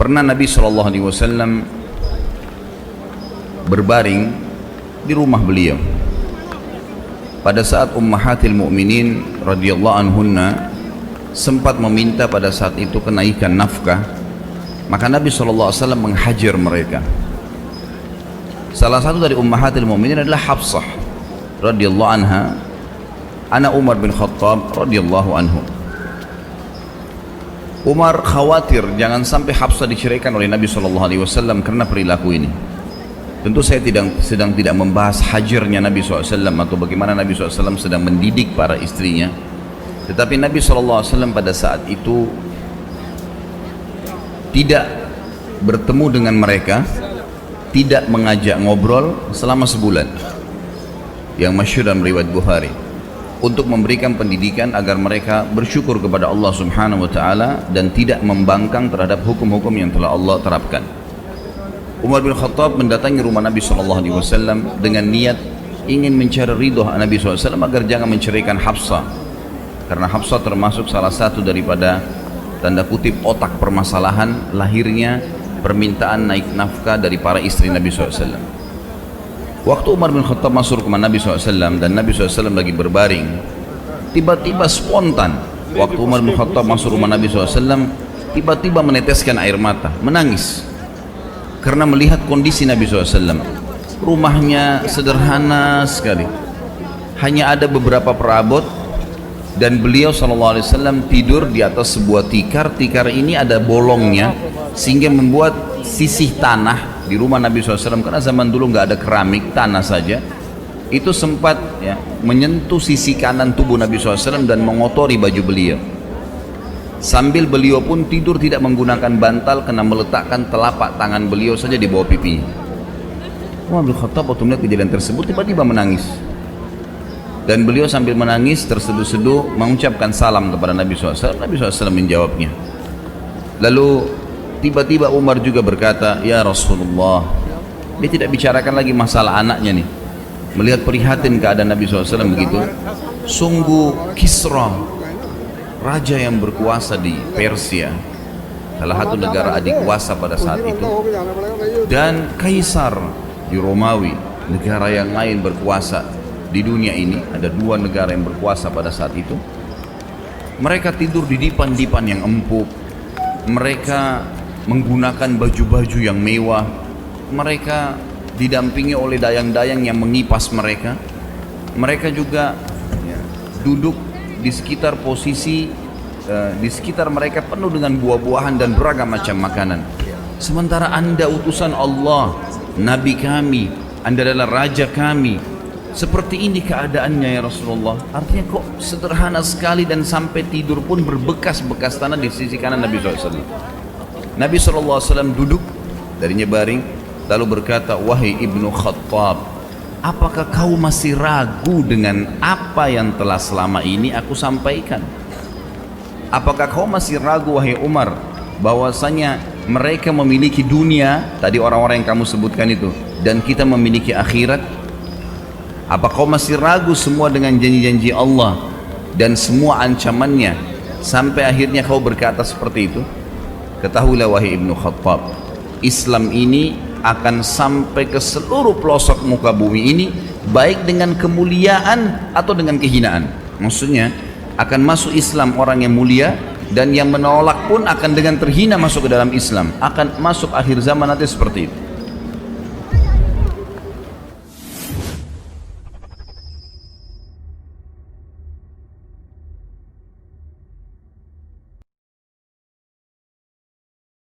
Pernah Nabi SAW berbaring di rumah beliau. Pada saat Ummahatil Mu'minin radhiyallahu anhunna sempat meminta pada saat itu kenaikan nafkah, maka Nabi SAW menghajar mereka. Salah satu dari Ummahatil Mu'minin adalah Hafsah radhiyallahu anha, anak Umar bin Khattab radhiyallahu anhu. Umar khawatir jangan sampai Hafsah diceraikan oleh Nabi SAW karena perilaku ini. Tentu saya sedang tidak membahas hajarnya Nabi SAW atau bagaimana Nabi SAW sedang mendidik para istrinya. Tetapi Nabi SAW pada saat itu tidak bertemu dengan mereka, tidak mengajak ngobrol selama sebulan, yang masyhur dalam riwayat Bukhari, untuk memberikan pendidikan agar mereka bersyukur kepada Allah Subhanahu wa Ta'ala dan tidak membangkang terhadap hukum-hukum yang telah Allah terapkan. Umar bin Khattab mendatangi rumah Nabi SAW dengan niat ingin mencari ridho Nabi SAW agar jangan menceraikan Hafsah, karena Hafsah termasuk salah satu daripada tanda kutip otak permasalahan lahirnya permintaan naik nafkah dari para istri Nabi SAW. Waktu Umar bin Khattab masuk ke rumah Nabi SAW dan Nabi SAW lagi berbaring, tiba-tiba spontan waktu Umar bin Khattab masuk rumah Nabi SAW, tiba-tiba meneteskan air mata, menangis karena melihat kondisi Nabi SAW. Rumahnya sederhana sekali, hanya ada beberapa perabot, dan beliau SAW tidur di atas sebuah tikar. Tikar ini ada bolongnya sehingga membuat sisih tanah di rumah Nabi SAW, karena zaman dulu nggak ada keramik, tanah saja, itu sempat ya, menyentuh sisi kanan tubuh Nabi SAW dan mengotori baju beliau. Sambil beliau pun tidur tidak menggunakan bantal karena meletakkan telapak tangan beliau saja di bawah pipinya. Umar bin Khattab waktu melihat kejadian tersebut tiba-tiba menangis, dan beliau sambil menangis terseduh-seduh mengucapkan salam kepada Nabi SAW. Nabi SAW menjawabnya. Lalu tiba-tiba Umar juga berkata, "Ya Rasulullah," dia tidak bicarakan lagi masalah anaknya nih, melihat prihatin keadaan Nabi SAW begitu. "Sungguh Kisra, raja yang berkuasa di Persia, salah satu negara adik kuasa pada saat itu, dan Kaisar di Romawi, negara yang lain berkuasa di dunia ini, ada dua negara yang berkuasa pada saat itu. Mereka tidur di dipan-dipan yang empuk, mereka menggunakan baju-baju yang mewah, mereka didampingi oleh dayang-dayang yang mengipas mereka. Mereka juga ya, duduk di sekitar posisi di sekitar mereka penuh dengan buah-buahan dan beragam macam makanan. Sementara Anda utusan Allah, Nabi kami, Anda adalah raja kami, seperti ini keadaannya ya Rasulullah." Artinya kok sederhana sekali, dan sampai tidur pun berbekas-bekas tanah di sisi kanan Nabi SAW. Nabi SAW duduk, darinya baring, lalu berkata, "Wahai Ibnu Khattab, apakah kau masih ragu dengan apa yang telah selama ini aku sampaikan? Apakah kau masih ragu wahai Umar bahwasanya mereka memiliki dunia, tadi orang-orang yang kamu sebutkan itu, dan kita memiliki akhirat? Apa kau masih ragu semua dengan janji-janji Allah dan semua ancamannya sampai akhirnya kau berkata seperti itu? Ketahuilah wahai Ibnu Khattab, Islam ini akan sampai ke seluruh pelosok muka bumi ini, baik dengan kemuliaan atau dengan kehinaan." Maksudnya akan masuk Islam orang yang mulia, dan yang menolak pun akan dengan terhina masuk ke dalam Islam. Akan masuk akhir zaman nanti seperti itu.